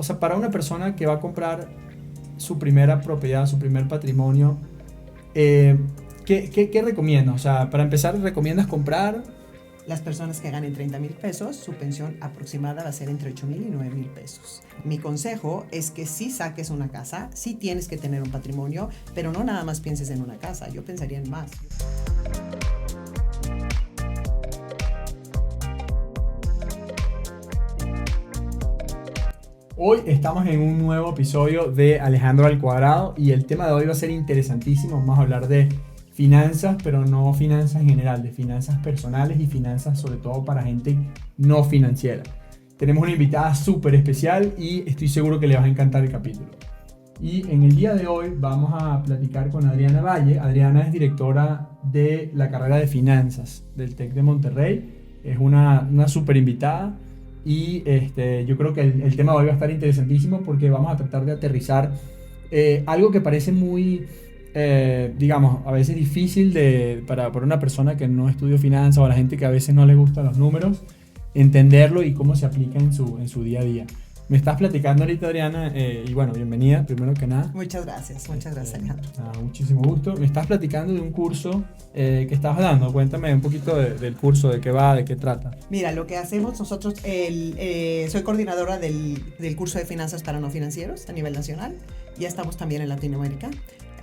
sea, para una persona que va a comprar su primera propiedad, su primer patrimonio, eh, ¿qué recomiendas? O sea, para empezar, ¿recomiendas comprar? Las personas que ganen 30,000 pesos, su pensión aproximada va a ser entre 8,000 y 9,000 pesos. Mi consejo es que sí saques una casa, sí tienes que tener un patrimonio, pero no nada más pienses en una casa, yo pensaría en más. Hoy estamos en un nuevo episodio de Alejandro al Cuadrado y el tema de hoy va a ser interesantísimo. Vamos a hablar de finanzas, pero no finanzas en general, de finanzas personales y finanzas sobre todo para gente no financiera. Tenemos una invitada súper especial y estoy seguro que le va a encantar el capítulo. Y en el día de hoy vamos a platicar con Adriana Valle. Adriana es directora de la carrera de finanzas del TEC de Monterrey. Es una súper invitada. Y yo creo que el tema de hoy va a estar interesantísimo porque vamos a tratar de aterrizar algo que parece muy, digamos, a veces difícil para una persona que no estudia finanzas o a la gente que a veces no le gustan los números, entenderlo y cómo se aplica en su día a día. Me estás platicando ahorita, Adriana, y bueno, bienvenida, primero que nada. Muchas gracias Alejandro. Muchísimo gusto. Me estás platicando de un curso que estabas dando. Cuéntame un poquito del curso, de qué va, de qué trata. Mira, lo que hacemos nosotros, soy coordinadora del curso de finanzas para no financieros a nivel nacional. Ya estamos también en Latinoamérica.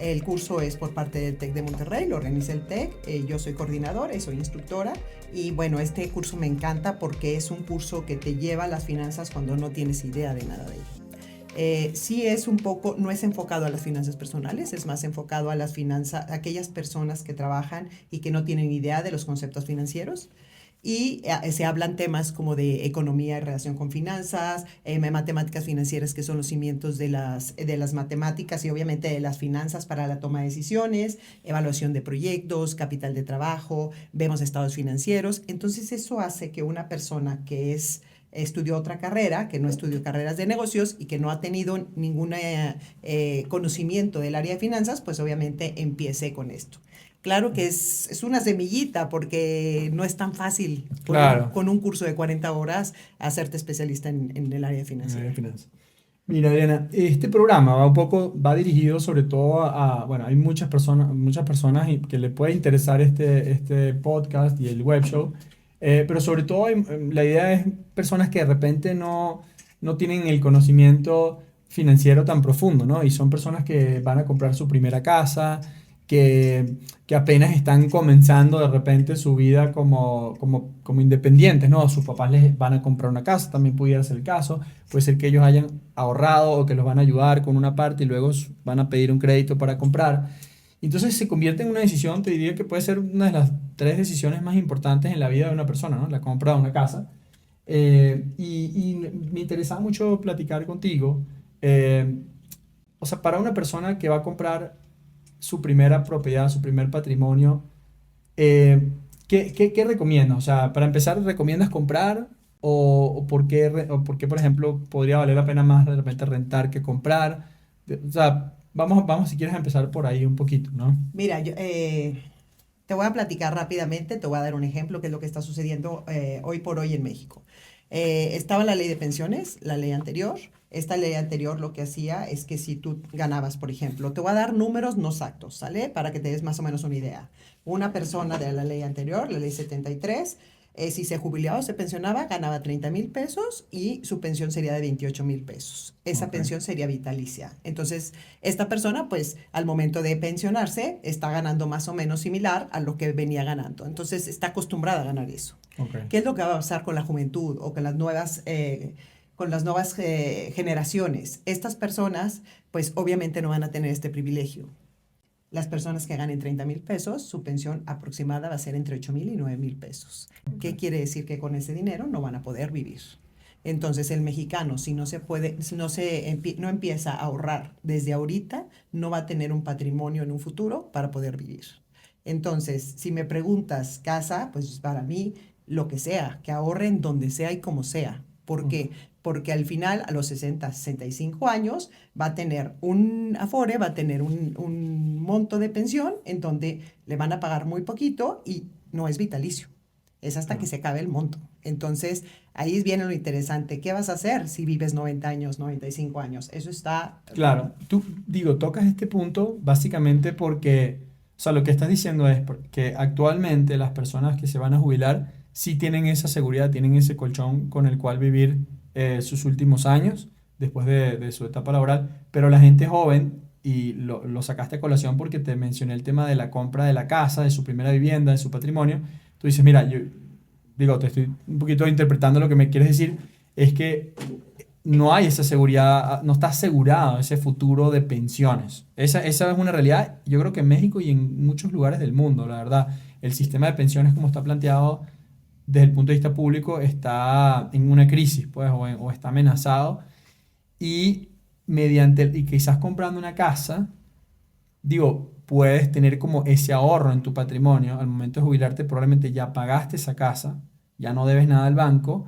El curso es por parte del TEC de Monterrey, lo organiza el TEC, yo soy coordinadora y soy instructora y bueno, este curso me encanta porque es un curso que te lleva a las finanzas cuando no tienes idea de nada de ello. Sí es un poco, no es enfocado a las finanzas personales, es más enfocado a las finanzas, a aquellas personas que trabajan y que no tienen idea de los conceptos financieros. Y se hablan temas como de economía y relación con finanzas, matemáticas financieras que son los cimientos de las matemáticas y obviamente de las finanzas para la toma de decisiones, evaluación de proyectos, capital de trabajo, vemos estados financieros. Entonces eso hace que una persona que estudió otra carrera, que no estudió carreras de negocios y que no ha tenido ningún conocimiento del área de finanzas, pues obviamente empiece con esto. Claro que es una semillita porque no es tan fácil Claro. con un curso de 40 horas hacerte especialista en el área financiera. Finanzas. Mira, Adriana, este programa va dirigido sobre todo bueno, hay muchas personas que le puede interesar este podcast y el web show, pero sobre todo la idea es personas que de repente no tienen el conocimiento financiero tan profundo, ¿no? Y son personas que van a comprar su primera casa, que, que apenas están comenzando de repente su vida como independientes, ¿no? Sus papás les van a comprar una casa, también pudiera ser el caso. Puede ser que ellos hayan ahorrado o que los van a ayudar con una parte y luego van a pedir un crédito para comprar. Entonces se convierte en una decisión, te diría que puede ser una de las tres decisiones más importantes en la vida de una persona, ¿no? La compra de una casa. Y me interesaba mucho platicar contigo. eh, o sea, para una persona que va a comprar su primera propiedad, su primer patrimonio, ¿qué recomiendas? O sea, para empezar, ¿recomiendas comprar? O por qué, por ejemplo, podría valer la pena más de repente rentar que comprar? O sea, vamos si quieres a empezar por ahí un poquito, ¿no? Mira, te voy a platicar rápidamente, te voy a dar un ejemplo que es lo que está sucediendo hoy por hoy en México. Estaba la ley de pensiones, la ley anterior. Esta ley anterior lo que hacía es que si tú ganabas, por ejemplo, te voy a dar números no exactos, ¿sale? Para que te des más o menos una idea. Una persona de la ley anterior, la ley 73, si se jubilaba o se pensionaba, ganaba 30,000 pesos y su pensión sería de 28,000 pesos. Esa Ok. pensión sería vitalicia. Entonces, esta persona, pues, al momento de pensionarse, está ganando más o menos similar a lo que venía ganando. Entonces, está acostumbrada a ganar eso. Ok. ¿Qué es lo que va a pasar con la juventud o con las nuevas generaciones? Estas personas, pues, obviamente no van a tener este privilegio. Las personas que ganen 30,000 pesos, su pensión aproximada va a ser entre 8,000 y 9,000 pesos. ¿Qué quiere decir? Que con ese dinero no van a poder vivir. Entonces el mexicano, si no se puede, si no empieza a ahorrar desde ahorita, no va a tener un patrimonio en un futuro para poder vivir. Entonces, si me preguntas casa, pues para mí lo que sea, que ahorren donde sea y como sea. ¿Por qué? Porque al final, a los 60, 65 años, va a tener un afore, va a tener un monto de pensión en donde le van a pagar muy poquito y no es vitalicio. es hasta que Claro. se acabe el monto. Entonces, ahí viene lo interesante. ¿Qué vas a hacer si vives 90 años, 95 años? Eso está... Claro, tú digo, tocas este punto básicamente porque, o sea, lo que estás diciendo es que actualmente las personas que se van a jubilar sí tienen esa seguridad, tienen ese colchón con el cual vivir sus últimos años después de su etapa laboral, pero la gente joven, y lo sacaste a colación porque te mencioné el tema de la compra de la casa, de su primera vivienda, de su patrimonio, tú dices, mira, yo digo, te estoy un poquito interpretando lo que me quieres decir, es que no hay esa seguridad, no está asegurado ese futuro de pensiones. Esa es una realidad, yo creo que en México y en muchos lugares del mundo, la verdad. El sistema de pensiones como está planteado desde el punto de vista público está en una crisis, pues, o está amenazado. Y y quizás comprando una casa, digo, puedes tener como ese ahorro en tu patrimonio. Al momento de jubilarte, probablemente ya pagaste esa casa, ya no debes nada al banco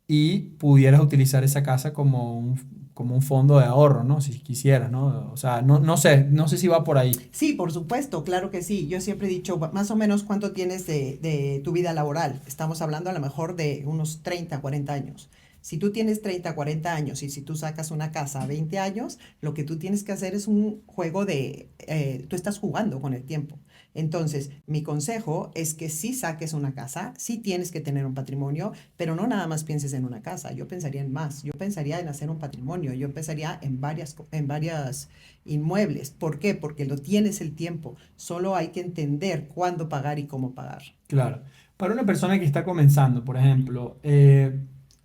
y pudieras utilizar esa casa como un fondo de ahorro, ¿no? Si quisieras, ¿no? O sea, no sé si va por ahí. Sí, por supuesto, claro que sí. Yo siempre he dicho, más o menos cuánto tienes de tu vida laboral. Estamos hablando a lo mejor de unos 30, 40 años. Si tú tienes 30, 40 años y si tú sacas una casa a 20 años, lo que tú tienes que hacer es un juego tú estás jugando con el tiempo. Entonces, mi consejo es que sí saques una casa, sí tienes que tener un patrimonio, pero no nada más pienses en una casa. Yo pensaría en más. Yo pensaría en hacer un patrimonio. Yo pensaría en varias inmuebles. ¿Por qué? Porque lo tienes el tiempo. Solo hay que entender cuándo pagar y cómo pagar. Claro. Para una persona que está comenzando, por ejemplo,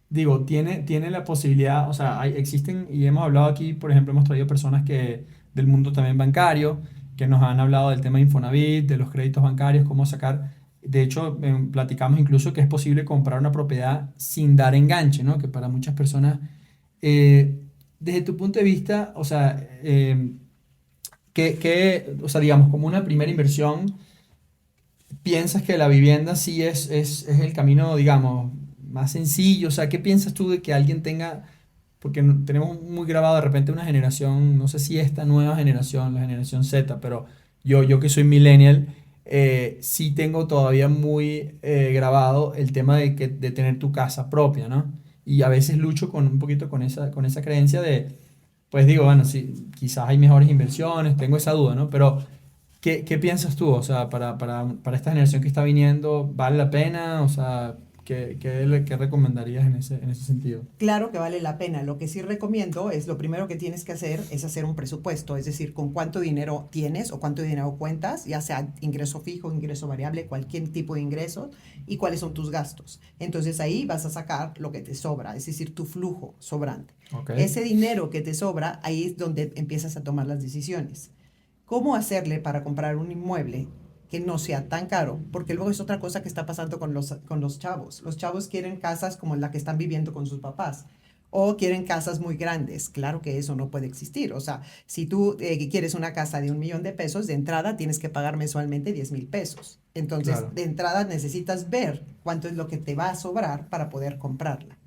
digo, tiene la posibilidad, o sea, existen, y hemos hablado aquí, por ejemplo, hemos traído personas del mundo también bancario, que nos han hablado del tema de Infonavit, de los créditos bancarios, cómo sacar, de hecho, platicamos incluso que es posible comprar una propiedad sin dar enganche, ¿no? Que para muchas personas, desde tu punto de vista, o sea, o sea, digamos, como una primera inversión, ¿piensas que la vivienda sí es el camino, digamos, más sencillo? O sea, ¿qué piensas tú de que alguien tenga, porque tenemos muy grabado de repente una generación, no sé si esta nueva generación, la generación Z, pero yo que soy millennial, sí tengo todavía muy grabado el tema de tener tu casa propia, ¿no? Y a veces lucho un poquito con esa creencia de, pues digo, bueno, sí, quizás hay mejores inversiones, tengo esa duda, ¿no? Pero ¿qué piensas tú? O sea, para esta generación que está viniendo, ¿vale la pena? O sea, ¿qué recomendarías en ese sentido? Claro que vale la pena. Lo que sí recomiendo es lo primero que tienes que hacer es hacer un presupuesto, es decir, con cuánto dinero tienes o cuánto dinero cuentas, ya sea ingreso fijo, ingreso variable, cualquier tipo de ingreso y cuáles son tus gastos. Entonces ahí vas a sacar lo que te sobra, es decir, tu flujo sobrante. Ok, Ese dinero que te sobra, ahí es donde empiezas a tomar las decisiones. ¿Cómo hacerle para comprar un inmueble que no sea tan caro? Porque luego es otra cosa que está pasando con los chavos. Los chavos quieren casas como la que están viviendo con sus papás. O quieren casas muy grandes. Claro que eso no puede existir. O sea, si tú quieres una casa de 1 millón de pesos, de entrada tienes que pagar mensualmente 10,000 pesos. Entonces, claro, de entrada necesitas ver cuánto es lo que te va a sobrar para poder comprarla.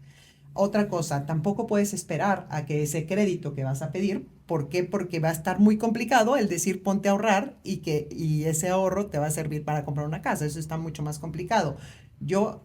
Otra cosa, tampoco puedes esperar a que ese crédito que vas a pedir, ¿por qué? Porque va a estar muy complicado el decir ponte a ahorrar y ese ahorro te va a servir para comprar una casa. Eso está mucho más complicado. Yo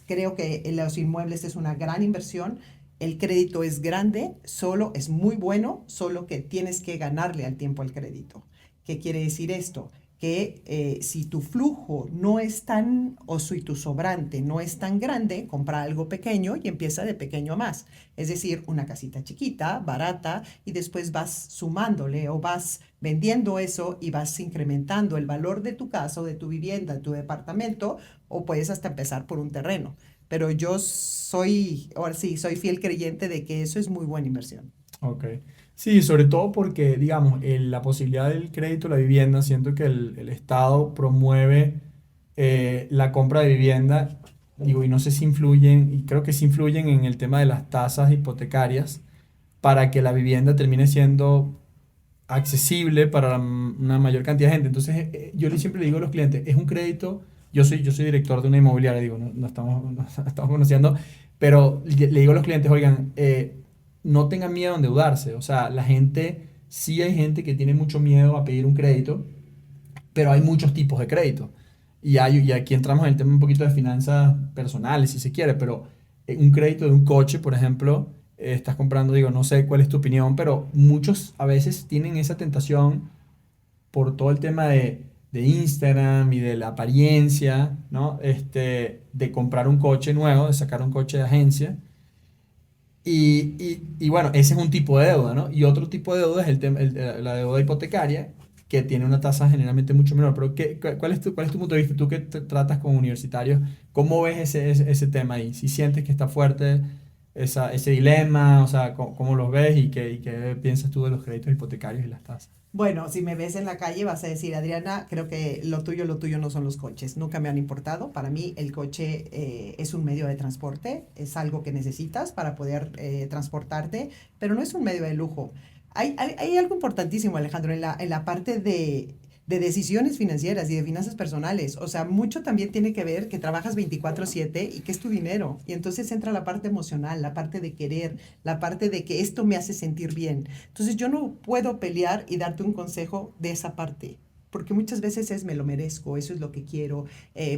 creo que en los inmuebles es una gran inversión. El crédito es grande, solo es muy bueno, solo que tienes que ganarle al tiempo al crédito. ¿Qué quiere decir esto? Que si tu flujo no es tan, o si tu sobrante no es tan grande, compra algo pequeño y empieza de pequeño a más. Es decir, una casita chiquita, barata, y después vas sumándole o vas vendiendo eso y vas incrementando el valor de tu casa o de tu vivienda, de tu departamento, o puedes hasta empezar por un terreno. Pero yo ahora sí, soy fiel creyente de que eso es muy buena inversión. ok. Sí, sobre todo porque, digamos, la posibilidad del crédito a la vivienda, siento que el Estado promueve la compra de vivienda, digo, y no sé si influyen, y creo que sí influyen en el tema de las tasas hipotecarias para que la vivienda termine siendo accesible para una mayor cantidad de gente. Entonces, siempre le digo a los clientes, es un crédito, yo soy director de una inmobiliaria, digo, no estamos conociendo, pero le digo a los clientes, oigan, no tengan miedo a endeudarse. O sea, sí hay gente que tiene mucho miedo a pedir un crédito, pero hay muchos tipos de crédito. y aquí entramos en el tema un poquito de finanzas personales, si se quiere, pero un crédito de un coche, por ejemplo, estás comprando, digo, no sé cuál es tu opinión, pero muchos a veces tienen esa tentación por todo el tema de Instagram y de la apariencia, ¿no? De comprar un coche nuevo, de sacar un coche de agencia. Y bueno, ese es un tipo de deuda, ¿no? Y otro tipo de deuda es la deuda hipotecaria, que tiene una tasa generalmente mucho menor. Pero cuál es tu punto de vista? Tú que tratas con universitarios, ¿cómo ves ese tema ahí? Si sientes que está fuerte ese dilema, o sea, ¿cómo los ves y qué piensas tú de los créditos hipotecarios y las tasas? Bueno, si me ves en la calle vas a decir, Adriana, creo que lo tuyo no son los coches. Nunca me han importado. Para mí el coche es un medio de transporte, es algo que necesitas para poder transportarte, pero no es un medio de lujo. Hay algo importantísimo, Alejandro, en la parte de decisiones financieras y de finanzas personales. O sea, mucho también tiene que ver que trabajas 24/7 y que es tu dinero. Y entonces entra la parte emocional, la parte de querer, la parte de que esto me hace sentir bien. Entonces yo no puedo pelear y darte un consejo de esa parte. Porque muchas veces es me lo merezco, eso es lo que quiero,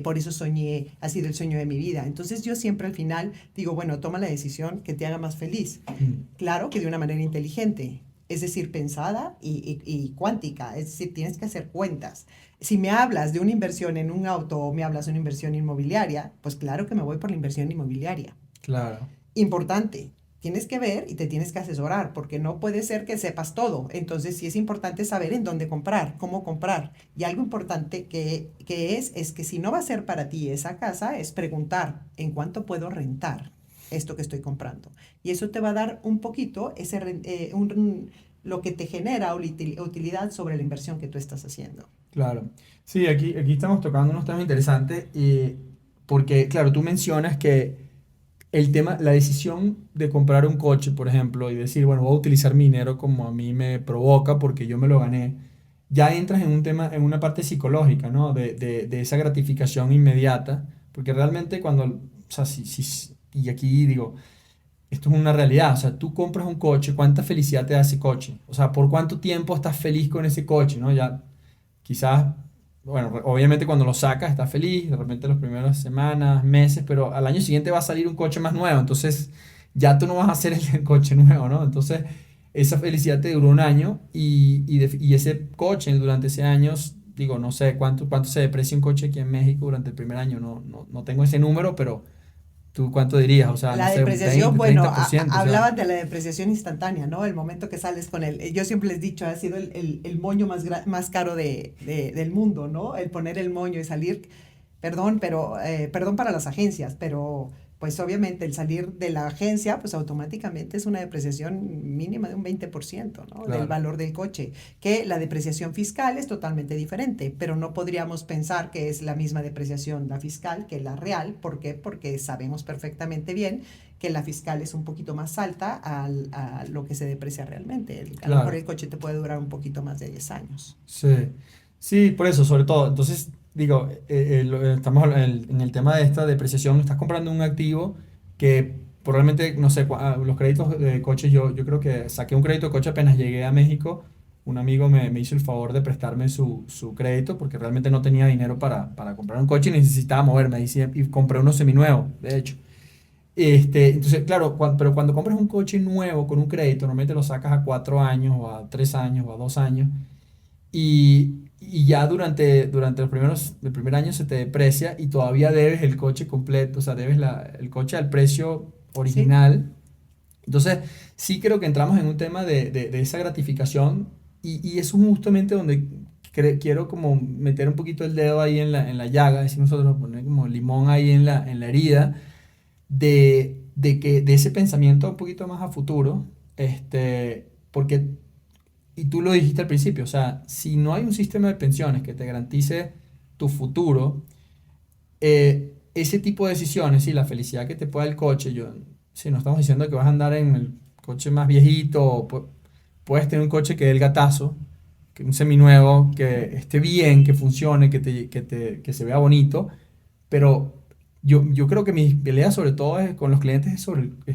por eso soñé, ha sido el sueño de mi vida. Entonces yo siempre al final digo, bueno, toma la decisión que te haga más feliz. Mm, Claro que de una manera inteligente, es decir, pensada y cuántica, es decir, tienes que hacer cuentas. Si me hablas de una inversión en un auto o me hablas de una inversión inmobiliaria, pues claro que me voy por la inversión inmobiliaria. claro, Importante, tienes que ver y te tienes que asesorar, porque no puede ser que sepas todo. Entonces sí es importante saber en dónde comprar, cómo comprar. Y algo importante es que si no va a ser para ti esa casa, es preguntar en cuánto puedo rentar esto que estoy comprando. Y eso te va a dar un poquito lo que te genera utilidad sobre la inversión que tú estás haciendo. claro. Sí, aquí estamos tocando unos temas interesantes porque, claro, tú mencionas que la decisión de comprar un coche, por ejemplo, y decir, bueno, voy a utilizar mi dinero como a mí me provoca porque yo me lo gané, ya entras en un tema, en una parte psicológica, ¿no? De esa gratificación inmediata, porque realmente o sea, y aquí digo, esto es una realidad, o sea, tú compras un coche, ¿cuánta felicidad te da ese coche? O sea, ¿por cuánto tiempo estás feliz con ese coche, ¿no? Ya quizás, bueno, obviamente cuando lo sacas estás feliz, de repente las primeras semanas, meses, pero al año siguiente va a salir un coche más nuevo, entonces ya tú no vas a hacer el coche nuevo, ¿no? Entonces esa felicidad te duró un año y ese coche durante ese año, digo, no sé cuánto se deprecia un coche aquí en México durante el primer año, no tengo ese número, pero tú cuánto dirías, o sea, no La sé, un depreciación, 20, bueno, 30%, o sea, hablaban de la depreciación instantánea, ¿no? El momento que sales con él. Yo siempre les he dicho, ha sido el moño más caro del mundo, ¿no? El poner el moño y salir, perdón, pero, perdón para las agencias, pero pues obviamente el salir de la agencia, pues automáticamente es una depreciación mínima de un 20%, ¿no? Del claro, valor del coche, que la depreciación fiscal es totalmente diferente, pero no podríamos pensar que es la misma depreciación la fiscal que la real. ¿Por qué? Porque sabemos perfectamente bien que la fiscal es un poquito más alta a lo que se deprecia realmente. A lo mejor claro. el coche te puede durar un poquito más de 10 años. Sí, sí, por eso, sobre todo. Entonces, digo, estamos en el tema de esta depreciación. Estás comprando un activo que probablemente, no sé, los créditos de coches, yo creo que saqué un crédito de coche apenas llegué a México. Un amigo me hizo el favor de prestarme su crédito porque realmente no tenía dinero para comprar un coche y necesitaba moverme. Y compré uno seminuevo, de hecho. Entonces, claro, pero cuando compras un coche nuevo con un crédito, normalmente lo sacas a 4 años o a 3 años o a 2 años. Y ya durante el primer año se te deprecia y todavía debes el coche completo, o sea, debes el coche al precio ¿Sí? original. Entonces, sí creo que entramos en un tema de esa gratificación y eso es justamente donde quiero como meter un poquito el dedo ahí en la llaga, decimos nosotros, poner como limón ahí en la herida, de ese pensamiento un poquito más a futuro, porque y tú lo dijiste al principio, o sea, si no hay un sistema de pensiones que te garantice tu futuro, ese tipo de decisiones, sí, la felicidad que te pueda el coche, si no estamos diciendo que vas a andar en el coche más viejito, puedes tener un coche que dé el gatazo, que un seminuevo, que esté bien, que funcione, que se vea bonito, pero yo creo que mi pelea sobre todo con los clientes es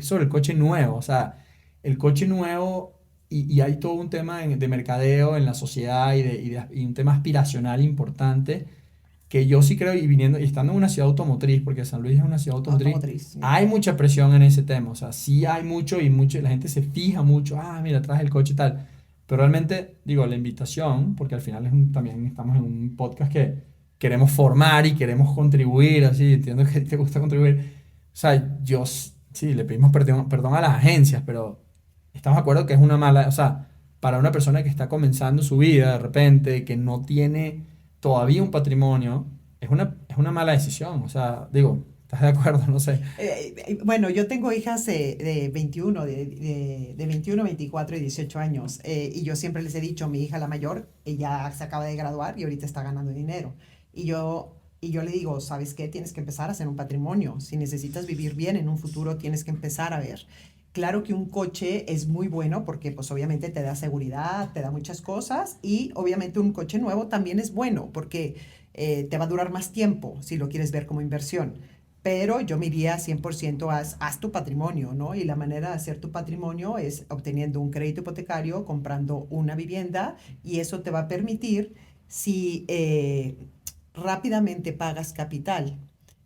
sobre el coche nuevo, o sea, el coche nuevo y hay todo un tema de mercadeo en la sociedad y un tema aspiracional importante que yo sí creo, y viniendo y estando en una ciudad automotriz, porque San Luis es una ciudad automotriz, Automotriz, sí. hay mucha presión en ese tema, o sea, sí hay mucho y mucho, la gente se fija mucho, mira, traes el coche y tal, pero realmente, digo, la invitación, porque al final también estamos en un podcast que queremos formar y queremos contribuir, así, entiendo que te gusta contribuir, o sea, sí, le pedimos perdón a las agencias, pero estamos de acuerdo que es una mala, o sea, para una persona que está comenzando su vida de repente, que no tiene todavía un patrimonio, es una mala decisión. O sea, digo, ¿estás de acuerdo? No sé. Bueno, yo tengo hijas de 21, de 21, 24 y 18 años. Y yo siempre les he dicho, mi hija la mayor, ella se acaba de graduar y ahorita está ganando dinero. Y yo le digo, ¿sabes qué? Tienes que empezar a hacer un patrimonio. Si necesitas vivir bien en un futuro, tienes que empezar a ver. Claro que un coche es muy bueno porque pues obviamente te da seguridad, te da muchas cosas y obviamente un coche nuevo también es bueno porque te va a durar más tiempo si lo quieres ver como inversión. Pero yo me iría 100% haz tu patrimonio, ¿no? Y la manera de hacer tu patrimonio es obteniendo un crédito hipotecario, comprando una vivienda y eso te va a permitir, si rápidamente pagas capital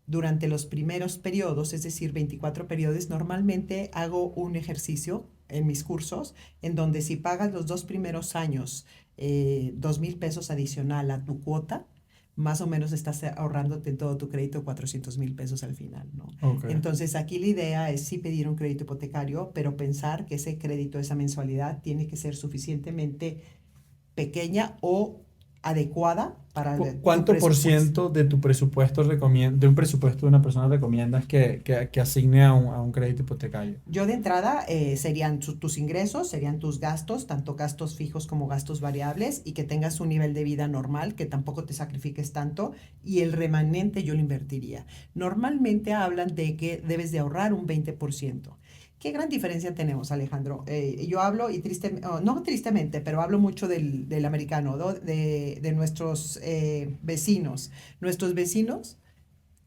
durante los primeros periodos, es decir, 24 periodos, normalmente hago un ejercicio en mis cursos en donde si pagas los 2 primeros años 2,000 pesos adicional a tu cuota, más o menos estás ahorrándote en todo tu crédito 400,000 pesos al final, ¿no? Ok, Entonces aquí la idea es sí pedir un crédito hipotecario, pero pensar que ese crédito, esa mensualidad, tiene que ser suficientemente pequeña o adecuada para tu ¿Cuánto por presupuesto. ciento de tu presupuesto de un presupuesto de una persona recomiendas que asigne a un crédito hipotecario? Yo de entrada serían tus ingresos, serían tus gastos, tanto gastos fijos como gastos variables, y que tengas un nivel de vida normal, que tampoco te sacrifiques tanto, y el remanente yo lo invertiría. Normalmente hablan de que debes de ahorrar un 20%. ¿Qué gran diferencia tenemos, Alejandro? Yo hablo, y no tristemente, pero hablo mucho del americano, ¿no? De nuestros vecinos. Nuestros vecinos,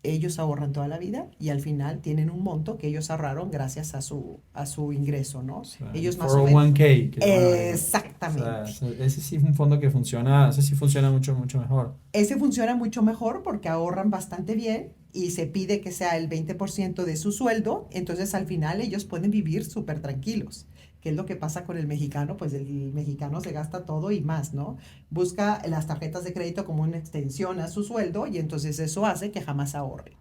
ellos ahorran toda la vida y al final tienen un monto que ellos ahorraron gracias a su ingreso, O ¿no? sea, el Ellos más o menos. 401k, que bueno, o sea, Exactamente. ese sí es un fondo que funciona, ese sí funciona mucho, mucho mejor. Ese funciona mucho mejor porque ahorran bastante bien y se pide que sea el 20% de su sueldo, entonces al final ellos pueden vivir súper tranquilos. ¿Qué es lo que pasa con el mexicano? Pues el mexicano se gasta todo y más, ¿no? Busca las tarjetas de crédito como una extensión a su sueldo y entonces eso hace que jamás ahorre.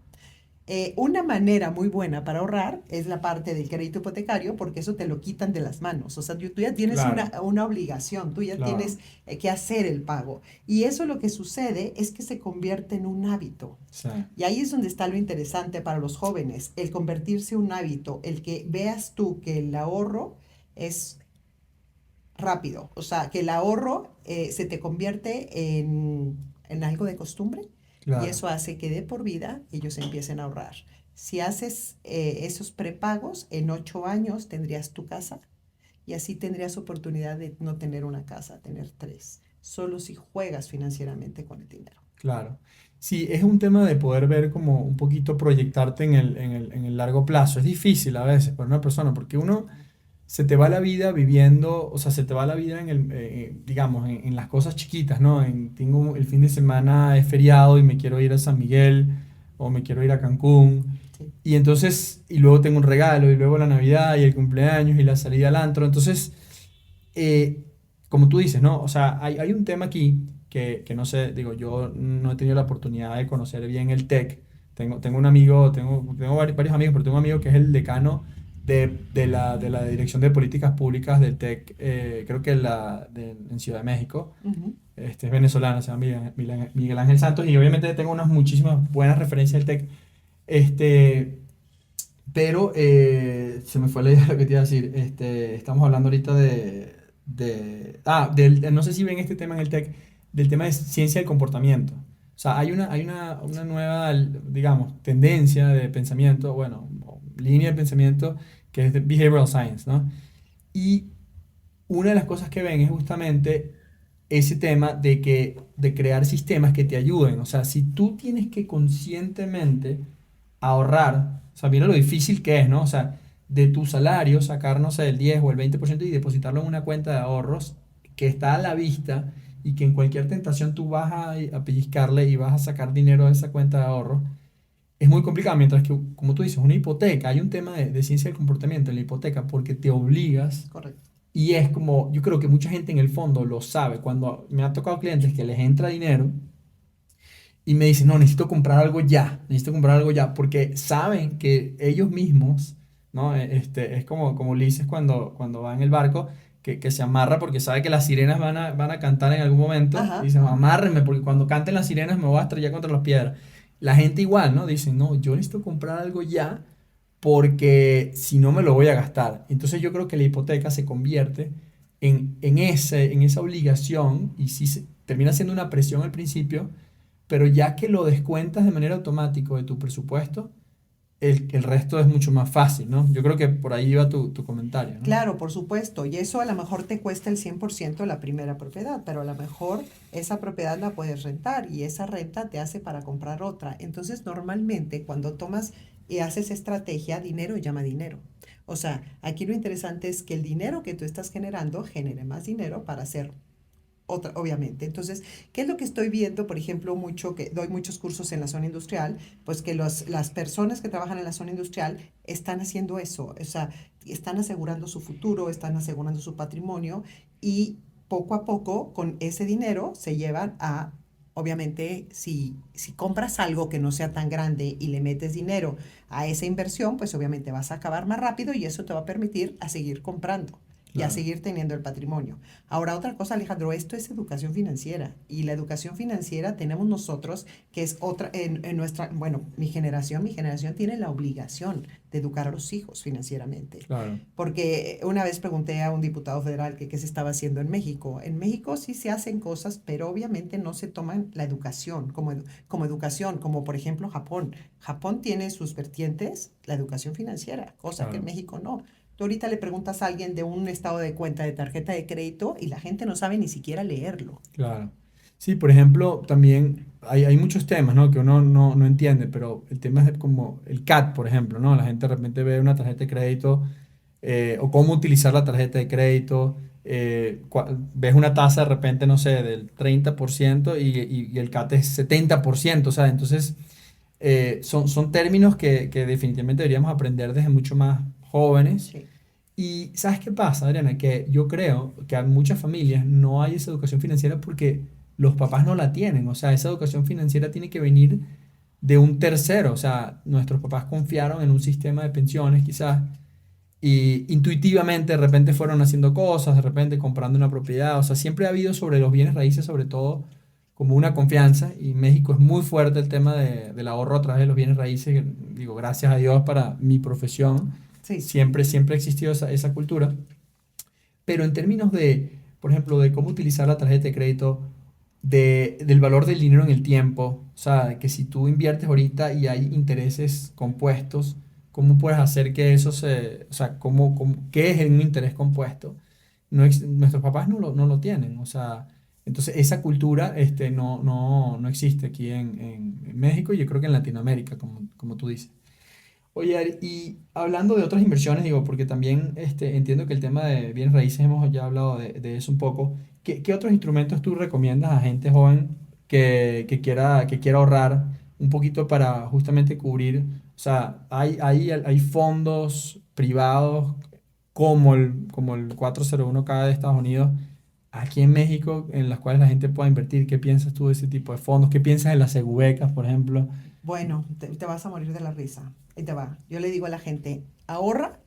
Una manera muy buena para ahorrar es la parte del crédito hipotecario porque eso te lo quitan de las manos. O sea, tú ya tienes Claro, una obligación, tú ya claro. tienes que hacer el pago. Y eso lo que sucede es que se convierte en un hábito. Sí, Y ahí es donde está lo interesante para los jóvenes, el convertirse en un hábito, el que veas tú que el ahorro es rápido, o sea, que el ahorro se te convierte en algo de costumbre y claro. eso hace que de por vida ellos empiecen a ahorrar. Si haces esos prepagos, en 8 años tendrías tu casa y así tendrías oportunidad de no tener una casa, tener tres, solo si juegas financieramente con el dinero. Claro. Sí, es un tema de poder ver como un poquito proyectarte en el largo plazo. Es difícil a veces para una persona porque uno se te va la vida viviendo, o sea, se te va la vida digamos, en las cosas chiquitas, ¿no? El fin de semana es feriado y me quiero ir a San Miguel o me quiero ir a Cancún. Sí. Y entonces, y luego tengo un regalo y luego la Navidad y el cumpleaños y la salida al antro. Entonces, eh, como tú dices, ¿no? O sea, hay un tema aquí que no sé, digo, yo no he tenido la oportunidad de conocer bien el TEC. Tengo un amigo, tengo varios amigos, pero tengo un amigo que es el decano de la Dirección de Políticas Públicas del TEC, creo que en Ciudad de México. Ujú. Este es venezolano, se llama Miguel Ángel Santos, y obviamente tengo unas muchísimas buenas referencias del TEC. Este, pero se me fue la idea de lo que te iba a decir. Estamos hablando ahorita no sé si ven este tema en el TEC, del tema de ciencia del comportamiento. O sea, hay una nueva, digamos, tendencia de pensamiento, bueno, o línea de pensamiento que es de behavioral science, ¿no? Y una de las cosas que ven es justamente ese tema de crear sistemas que te ayuden. O sea, si tú tienes que conscientemente ahorrar, o sea, mira lo difícil que es, ¿no? O sea, de tu salario sacar, no sé, el 10 o el 20% y depositarlo en una cuenta de ahorros, que está a la vista y que en cualquier tentación tú vas a pellizcarle y vas a sacar dinero de esa cuenta de ahorro, es muy complicado. Mientras que, como tú dices, una hipoteca, hay un tema de ciencia del comportamiento en la hipoteca porque te obligas Correcto. y es como, yo creo que mucha gente en el fondo lo sabe. Cuando me ha tocado clientes que les entra dinero y me dicen, no, necesito comprar algo ya, porque saben que ellos mismos, ¿no? Es como Ulises cuando va en el barco, que se amarra porque sabe que las sirenas van a cantar en algún momento, y Ajá, dicen, ajá. amárrenme porque cuando canten las sirenas me voy a estrellar contra las piedras. La gente igual, ¿no? Dicen, no, yo necesito comprar algo ya porque si no me lo voy a gastar. Entonces yo creo que la hipoteca se convierte en esa obligación y sí termina siendo una presión al principio, pero ya que lo descuentas de manera automática de tu presupuesto, el resto es mucho más fácil, ¿no? Yo creo que por ahí iba tu comentario, ¿no? Claro, por supuesto, y eso a lo mejor te cuesta el 100% la primera propiedad, pero a lo mejor esa propiedad la puedes rentar y esa renta te hace para comprar otra. Entonces, normalmente cuando tomas y haces estrategia, dinero llama dinero. O sea, aquí lo interesante es que el dinero que tú estás generando genere más dinero para hacer otra, obviamente. Entonces, ¿qué es lo que estoy viendo? Por ejemplo, mucho que doy muchos cursos en la zona industrial, pues que las personas que trabajan en la zona industrial están haciendo eso, o sea, están asegurando su futuro, están asegurando su patrimonio y poco a poco con ese dinero se llevan a, obviamente, si compras algo que no sea tan grande y le metes dinero a esa inversión, pues obviamente vas a acabar más rápido y eso te va a permitir a seguir comprando y a Claro, seguir teniendo el patrimonio. Ahora, otra cosa, Alejandro, esto es educación financiera y la educación financiera tenemos nosotros, que es otra, en nuestra, bueno, mi generación tiene la obligación de educar a los hijos financieramente. claro, Porque una vez pregunté a un diputado federal que qué se estaba haciendo en México. En México sí se hacen cosas, pero obviamente no se toman la educación como educación, como por ejemplo Japón. Japón tiene sus vertientes, la educación financiera, cosa que en claro, México no. Tú ahorita le preguntas a alguien de un estado de cuenta de tarjeta de crédito y la gente no sabe ni siquiera leerlo. claro. Sí, por ejemplo, también hay muchos temas, ¿no? Que uno no entiende, pero el tema es como el CAT, por ejemplo, ¿no? La gente de repente ve una tarjeta de crédito o cómo utilizar la tarjeta de crédito. Ves una tasa de repente, no sé, del 30% y el CAT es 70%. O sea, entonces son términos que definitivamente deberíamos aprender desde mucho más jóvenes. Sí. Y ¿sabes qué pasa, Adriana? Que yo creo que a muchas familias no hay esa educación financiera porque los papás no la tienen. O sea, esa educación financiera tiene que venir de un tercero. O sea, nuestros papás confiaron en un sistema de pensiones quizás y intuitivamente de repente fueron haciendo cosas, de repente comprando una propiedad. O sea, siempre ha habido sobre los bienes raíces, sobre todo, como una confianza. Y en México es muy fuerte el tema del ahorro a través de los bienes raíces. Digo, gracias a Dios para mi profesión. Sí. Siempre ha existido esa cultura. Pero en términos de, por ejemplo, de cómo utilizar la tarjeta de crédito, del valor del dinero en el tiempo, o sea, que si tú inviertes ahorita y hay intereses compuestos, ¿cómo puedes hacer que eso o sea, qué es un interés compuesto? Nuestros papás no lo tienen, o sea, entonces esa cultura no existe aquí en México y yo creo que en Latinoamérica, como tú dices. Oye, Ari, y hablando de otras inversiones, digo, porque también entiendo que el tema de bienes raíces hemos ya hablado de eso un poco. ¿Qué otros instrumentos tú recomiendas a gente joven que quiera ahorrar un poquito para justamente cubrir? O sea, hay fondos privados como el 401(k) de Estados Unidos, aquí en México, en las cuales la gente pueda invertir. ¿Qué piensas tú de ese tipo de fondos? ¿Qué piensas de las segubecas, por ejemplo? Bueno, te vas a morir de la risa. Ahí te va. Yo le digo a la gente, ahorra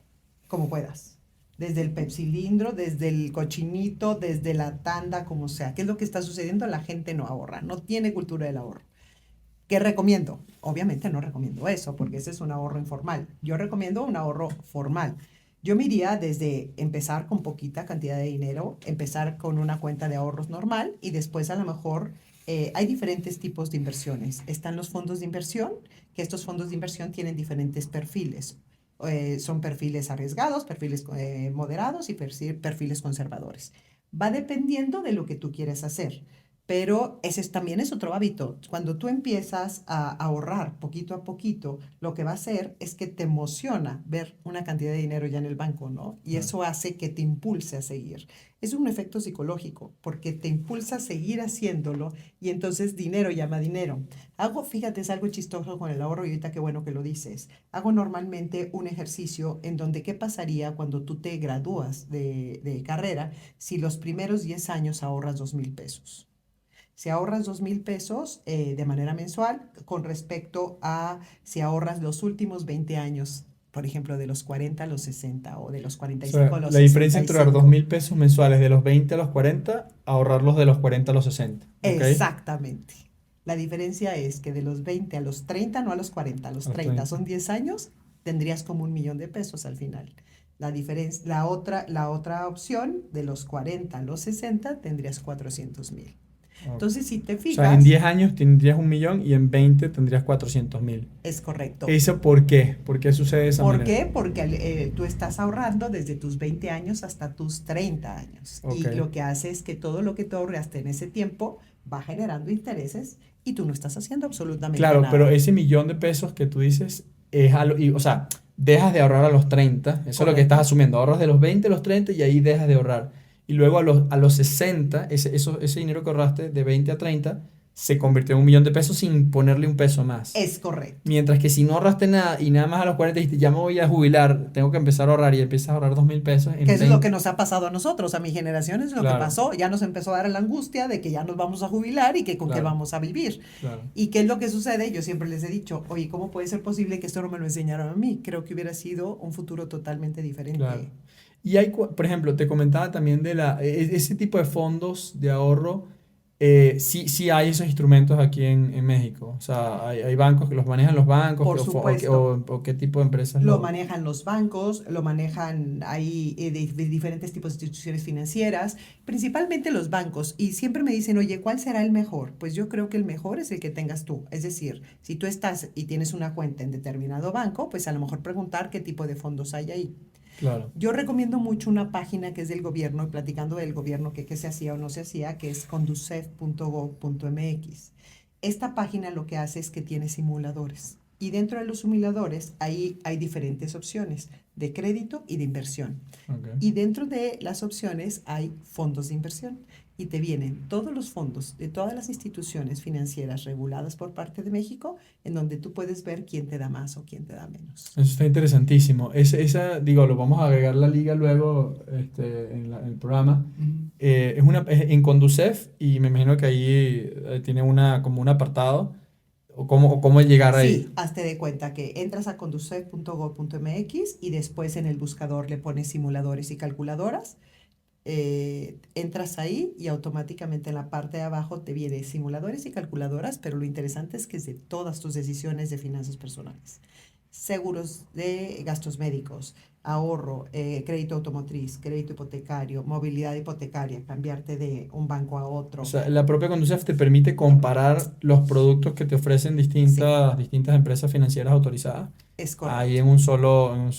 como puedas. Desde el pepsilindro, desde el cochinito, desde la tanda, como sea. ¿Qué es lo que está sucediendo? La gente no ahorra, no tiene cultura del ahorro. ¿Qué recomiendo? Obviamente no recomiendo eso, porque ese es un ahorro informal. Yo recomiendo un ahorro formal. Yo me iría desde empezar con poquita cantidad de dinero, empezar con una cuenta de ahorros normal y después a lo mejor hay diferentes tipos de inversiones. Están los fondos de inversión, que estos fondos de inversión tienen diferentes perfiles. Son perfiles arriesgados, perfiles moderados y perfiles conservadores. Va dependiendo de lo que tú quieres hacer. Pero también es otro hábito. Cuando tú empiezas a ahorrar poquito a poquito, lo que va a hacer es que te emociona ver una cantidad de dinero ya en el banco, ¿no? Y Claro. eso hace que te impulse a seguir. Es un efecto psicológico, porque te impulsa a seguir haciéndolo y entonces dinero llama dinero. Fíjate, es algo chistoso con el ahorro y ahorita qué bueno que lo dices. Hago normalmente un ejercicio en donde qué pasaría cuando tú te gradúas de carrera si los primeros 10 años ahorras 2,000 pesos. Si ahorras 2,000 pesos de manera mensual con respecto a si ahorras los últimos 20 años, por ejemplo, de los 40 a los 60 o de los O cuarenta y sea, cinco a los la diferencia sesenta y entre ahorrar dos cinco. mil pesos mensuales de los 20 a los 40, ahorrarlos de los 40 a los 60. ¿Ok? Exactamente. La diferencia es que de los 20 a los 30, no a los 40, a A los los 30 30. son 10 años, tendrías como 1,000,000 de pesos al final. La otra opción, de los 40 a los 60, tendrías 400,000. Ok. Entonces, si te O sea, en fijas, 10 años tendrías 1 millón y en 20 tendrías 400.000. es correcto. ¿Eso por qué? ¿Por qué sucede de esa ¿Por manera? qué? Porque tú estás ahorrando desde tus 20 años hasta tus 30 años. Ok. Y lo que hace es que todo lo que tú ahorraste en ese tiempo va generando intereses y tú no estás haciendo absolutamente Claro, pero nada. ese millón de pesos que tú dices es o sea, dejas de ahorrar a los 30, eso es lo que estás Correcto. asumiendo, ahorras de los 20 a los 30 y ahí dejas de ahorrar. Y luego a los 60, ese dinero que ahorraste de 20 a 30 se convirtió en 1 millón de pesos sin ponerle un peso más. Es correcto. Mientras que si no ahorraste nada y nada más a los 40 dijiste, ya me voy a jubilar, tengo que empezar a ahorrar y empiezas a ahorrar 2.000 pesos Que en eso es lo que 20. nos ha pasado a nosotros, a mi generación es lo que Claro, pasó. Ya nos empezó a dar la angustia de que ya nos vamos a jubilar y que con qué claro, vamos a vivir. claro, ¿Y qué es lo que sucede? Yo siempre les he dicho, oye, ¿cómo puede ser posible que esto no me lo enseñaron a mí? Creo que hubiera sido un futuro totalmente claro. diferente. Y por ejemplo, te comentaba también de ese tipo de fondos de ahorro, sí, sí hay esos instrumentos aquí en México. O sea, hay bancos que los manejan los bancos, Por supuesto. o qué tipo de empresas Lo lo... manejan los bancos, lo manejan ahí de diferentes tipos de instituciones financieras, principalmente los bancos. Y siempre me dicen, oye, ¿cuál será el mejor? Pues yo creo que el mejor es el que tengas tú. Es decir, si tú estás y tienes una cuenta en determinado banco, pues a lo mejor preguntar qué tipo de fondos hay ahí. Claro, Yo recomiendo mucho una página que es del gobierno, y platicando del gobierno que qué se hacía o no se hacía, que es conducef.gov.mx. Esta página lo que hace es que tiene simuladores. Y dentro de los simuladores, ahí hay diferentes opciones de crédito y de inversión. ok. Y dentro de las opciones hay fondos de inversión. Y te vienen todos los fondos de todas las instituciones financieras reguladas por parte de México, en donde tú puedes ver quién te da más o quién te da menos. Eso está interesantísimo. Digo, lo vamos a agregar la liga luego en el programa. Es en Conducef y me imagino que ahí tiene como un apartado o cómo llegar ahí. Sí, hazte de cuenta que entras a conducef.gov.mx y después en el buscador le pones simuladores y calculadoras. Entras ahí y automáticamente en la parte de abajo te viene simuladores y calculadoras, pero lo interesante es que es de todas tus decisiones de finanzas personales. Seguros de gastos médicos, ahorro, crédito automotriz, crédito hipotecario, movilidad hipotecaria, cambiarte de un banco a O otro. sea, la propia Conducef te permite comparar los productos que te ofrecen Sí, distintas empresas financieras autorizadas es ahí correcto.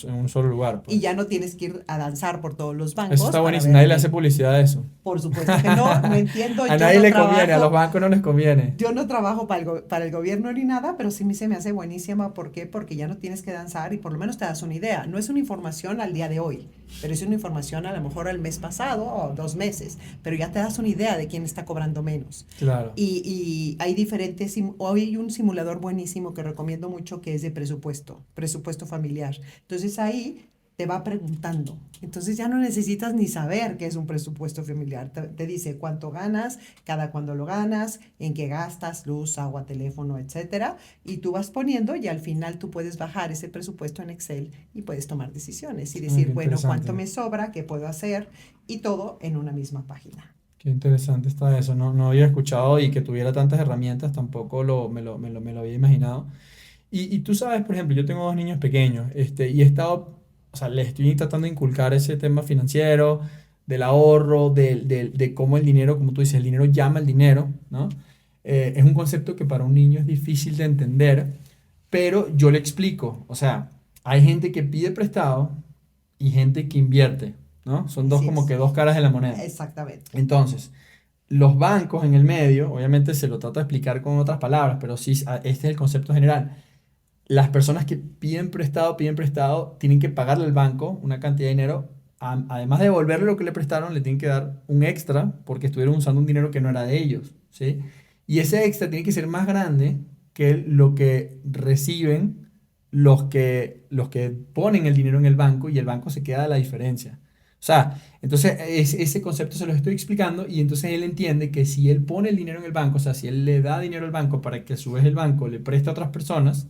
en un solo lugar, Y pues. ya no tienes que ir a danzar por todos los Eso bancos está para buenísimo. ver Nadie le hace qué. publicidad a eso. Por supuesto que no, no entiendo, A yo nadie no le conviene, a los trabajo. bancos no les conviene. Yo no trabajo para el gobierno ni nada, pero sí se me hace buenísima. ¿Por qué? Porque ya no tienes que danzar y por lo menos te das una idea. No es una información al día de hoy, pero es una información a lo mejor al mes pasado o 2 meses, pero ya te das una idea de quién está cobrando menos. Claro. Y hay hoy hay un simulador buenísimo que recomiendo mucho que es de presupuesto familiar. Entonces ahí te va preguntando. Entonces ya no necesitas ni saber qué es un presupuesto familiar. Te dice cuánto ganas, cada cuándo lo ganas, en qué gastas, luz, agua, teléfono, etcétera. Y tú vas poniendo y al final tú puedes bajar ese presupuesto en Excel y puedes tomar decisiones y Qué decir, bueno, ¿cuánto interesante. me sobra? ¿Qué puedo hacer? Y todo en una misma página. Qué interesante está eso. No, no había escuchado y que tuviera tantas herramientas, tampoco me lo había imaginado. Y tú sabes, por ejemplo, yo tengo dos niños pequeños, y he estado, o sea, les estoy tratando de inculcar ese tema financiero, del ahorro, de cómo el dinero, como tú dices, el dinero llama al dinero, ¿no? Es un concepto que para un niño es difícil de entender, pero yo le explico, o sea, hay gente que pide prestado y gente que invierte, ¿no? Son Así como que es. dos caras de la moneda. Exactamente. Entonces, los bancos en el medio, obviamente se lo trato de explicar con otras palabras, pero sí, este es el concepto general. Las personas que piden prestado, tienen que pagarle al banco una cantidad de dinero. Además de devolverle lo que le prestaron, le tienen que dar un extra porque estuvieron usando un dinero que no era de ellos, ¿sí? Y ese extra tiene que ser más grande que lo que reciben los que ponen el dinero en el banco y el banco se queda de la diferencia. O sea, entonces ese concepto se lo estoy explicando y entonces él entiende que si él pone el dinero en el banco, o sea, si él le da dinero al banco para que a su vez el banco le preste a otras personas,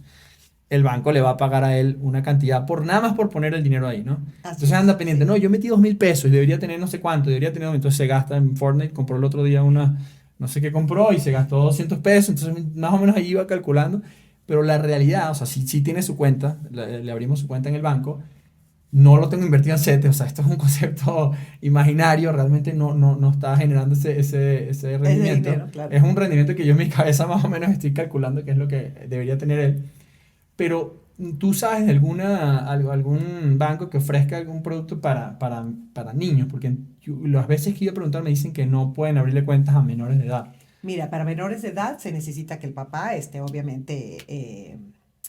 el banco le va a pagar a él una cantidad por nada más por poner el dinero ahí, ¿no? Así Entonces es, anda pendiente, sí. no, yo metí 2.000 pesos y debería tener no sé cuánto, debería tener, entonces se gasta en Fortnite, compró el otro día una, no sé qué compró y se gastó 200 pesos, entonces más o menos ahí iba calculando, pero la realidad, o sea, si tiene su cuenta, le abrimos su cuenta en el banco, no lo tengo invertido en CETES, o sea, esto es un concepto imaginario, realmente no está generando ese Ese rendimiento, dinero, claro. es un rendimiento que yo en mi cabeza más o menos estoy calculando que es lo que debería tener él. Pero tú sabes de algún banco que ofrezca algún producto para niños, porque las veces que yo he preguntado me dicen que no pueden abrirle cuentas a menores de edad. Mira, para menores de edad se necesita que el papá esté obviamente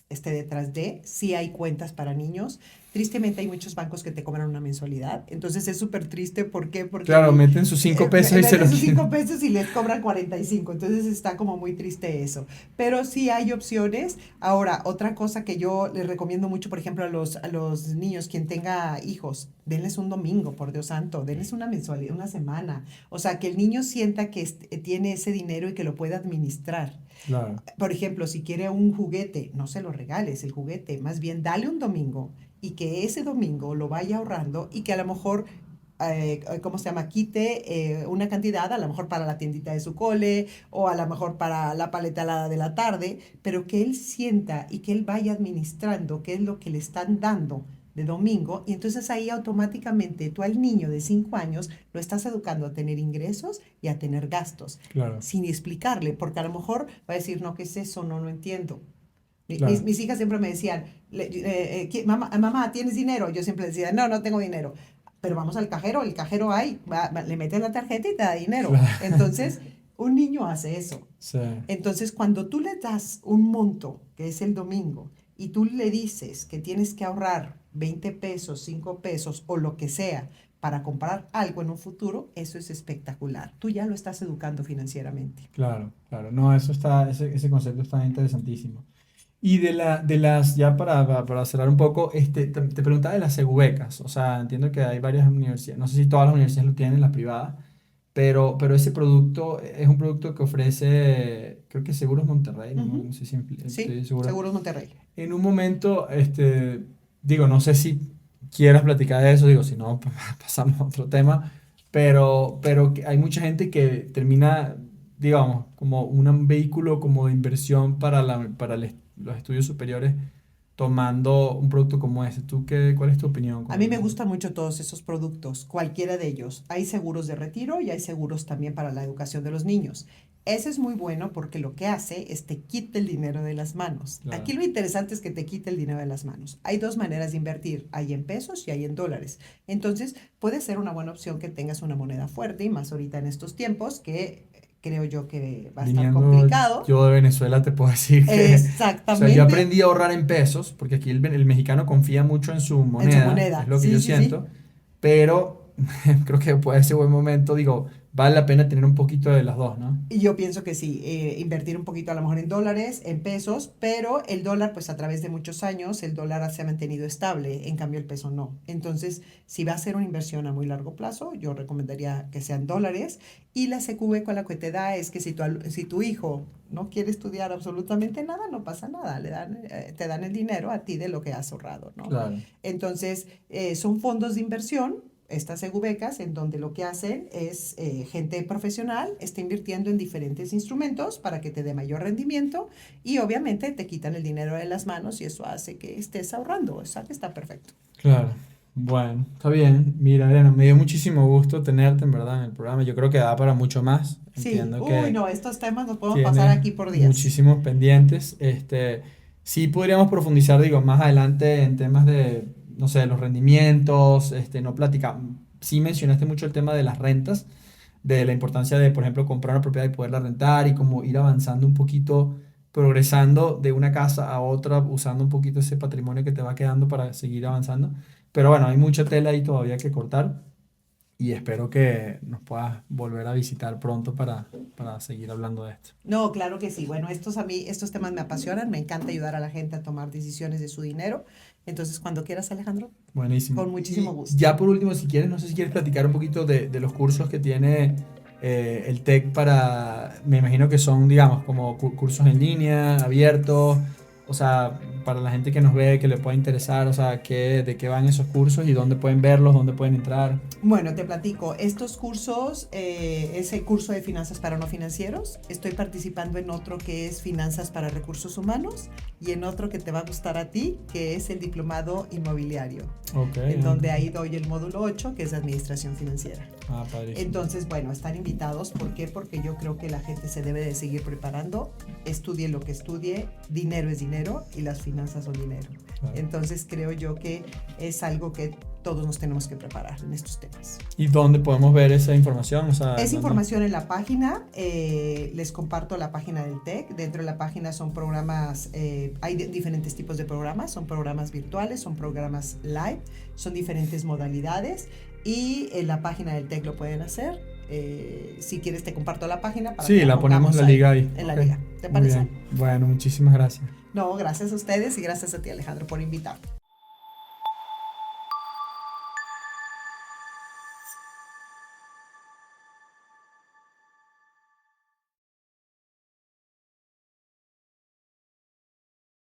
esté detrás de. Sí hay cuentas para niños. Tristemente hay muchos bancos que te cobran una mensualidad. Entonces es súper triste. ¿Por qué? Porque Claro, meten sus 5 pesos y se lo meten sus quieren. 5 pesos y les cobran 45. Entonces está como muy triste eso. Pero sí hay opciones. Ahora, otra cosa que yo les recomiendo mucho, por ejemplo, a los niños, quien tenga hijos, denles un domingo, por Dios santo, denles una mensualidad, una semana. O sea, que el niño sienta que tiene ese dinero y que lo puede administrar. Claro, Por ejemplo, si quiere un juguete, no se lo regales el juguete, más bien dale un domingo y que ese domingo lo vaya ahorrando y que a lo mejor, ¿cómo se llama? Quite una cantidad, a lo mejor para la tiendita de su cole o a lo mejor para la paletada de la tarde, pero que él sienta y que él vaya administrando qué es lo que le están dando de domingo y entonces ahí automáticamente tú al niño de 5 años lo estás educando a tener ingresos y a tener gastos claro, sin explicarle, porque a lo mejor va a decir, no, ¿qué es eso? No, no entiendo. Mis, claro. mis hijas siempre me decían, mamá, mamá, ¿tienes dinero? Yo siempre decía, no, no tengo dinero. Pero vamos al cajero, el cajero hay, le metes la tarjeta y te da dinero. Claro. Entonces, un niño hace eso. Sí, Entonces, cuando tú le das un monto, que es el domingo, y tú le dices que tienes que ahorrar 20 pesos, 5 pesos o lo que sea para comprar algo en un futuro, eso es espectacular. Tú ya lo estás educando financieramente. claro, claro. No, ese concepto está interesantísimo. Y ya para cerrar un poco, te preguntaba de las segubecas. O sea, entiendo que hay varias universidades, no sé si todas las universidades lo tienen, las privadas, pero ese producto es un producto que ofrece, creo que Seguros Monterrey, no Ujú. sé si Sí, estoy seguro. Seguros Monterrey. En un momento, digo, no sé si quieras platicar de eso, digo, si no, pasamos a otro tema, pero que hay mucha gente que termina, digamos, como un vehículo como de inversión los estudios superiores tomando un producto como ese. ¿Cuál es tu opinión A con mí me el... gustan mucho todos esos productos, cualquiera de ellos. Hay seguros de retiro y hay seguros también para la educación de los niños. Ese es muy bueno porque lo que hace es te quita el dinero de las manos. Aquí Claro, lo interesante es que te quite el dinero de las manos. Hay dos maneras de invertir, hay en pesos y hay en dólares. Entonces, puede ser una buena opción que tengas una moneda fuerte y más ahorita en estos tiempos que creo yo que va a estar viniendo complicado. yo de Venezuela, te puedo decir que, o sea, yo Exactamente, aprendí a ahorrar en pesos, porque aquí el mexicano confía mucho en su en su moneda, es moneda. lo que Sí, yo sí, sí. siento, pero creo que puede ser buen momento, digo, vale la pena tener un poquito de las dos, ¿no? Y yo pienso que sí, invertir un poquito a lo mejor en dólares, en pesos, pero el dólar, pues a través de muchos años, el dólar se ha mantenido estable, en cambio el peso no. Entonces, si va a ser una inversión a muy largo plazo, yo recomendaría que sean dólares. Y la CQV con la que te da es que si tu hijo no quiere estudiar absolutamente nada, no pasa nada, te dan el dinero a ti de lo que has ahorrado, ¿no? Claro, Entonces, son fondos de inversión, estas EGUBECAS, en donde lo que hacen es gente profesional está invirtiendo en diferentes instrumentos para que te dé mayor rendimiento y obviamente te quitan el dinero de las manos y eso hace que estés ahorrando. O sea que está perfecto. claro. Bueno, está bien. Mira, Elena, me dio muchísimo gusto tenerte en verdad en el programa. Yo creo que da para mucho más. Sí, Entiendo uy, que no, estos temas nos podemos pasar tienes aquí por días. muchísimos pendientes. Sí podríamos profundizar, digo, más adelante en temas de, no sé, los rendimientos, no platica. Sí mencionaste mucho el tema de las rentas, de la importancia de, por ejemplo, comprar una propiedad y poderla rentar y como ir avanzando un poquito, progresando de una casa a otra, usando un poquito ese patrimonio que te va quedando para seguir avanzando. Pero bueno, hay mucha tela ahí todavía que cortar y espero que nos puedas volver a visitar pronto para seguir hablando de esto. No, claro que sí. Bueno, estos temas me apasionan, me encanta ayudar a la gente a tomar decisiones de su dinero. Entonces, cuando quieras, Alejandro, Buenísimo. con muchísimo Y gusto. ya por último, si quieres, no sé si quieres platicar un poquito de los cursos que tiene el TEC para, me imagino que son, digamos, como cursos en línea, abiertos, o sea, para la gente que nos ve, que le pueda interesar, o sea, de qué van esos cursos y dónde pueden verlos, dónde pueden entrar. Bueno, te platico. Estos cursos es el curso de finanzas para no financieros. Estoy participando en otro que es finanzas para recursos humanos y en otro que te va a gustar a ti, que es el diplomado inmobiliario, Ok. en donde ahí doy el módulo 8, que es administración financiera. Ah, padrísimo. Entonces, bueno, están invitados. ¿Por qué? Porque yo creo que la gente se debe de seguir preparando, estudie lo que estudie, dinero es dinero y las finanzas son dinero. Claro. Entonces, creo yo que es algo que todos nos tenemos que preparar en estos temas. ¿Y dónde podemos ver esa información? O sea, Es ¿dónde? información en la página, les comparto la página del TEC. Dentro de la página son programas, hay diferentes tipos de programas, son programas virtuales, son programas live, son diferentes modalidades y en la página del TEC lo pueden hacer. Si quieres te comparto la página para Sí, que la ponemos la liga ahí. en la Ok. liga. ¿Te Muy parece? bien. Bueno, muchísimas gracias. No, gracias a ustedes y gracias a ti, Alejandro, por invitarme.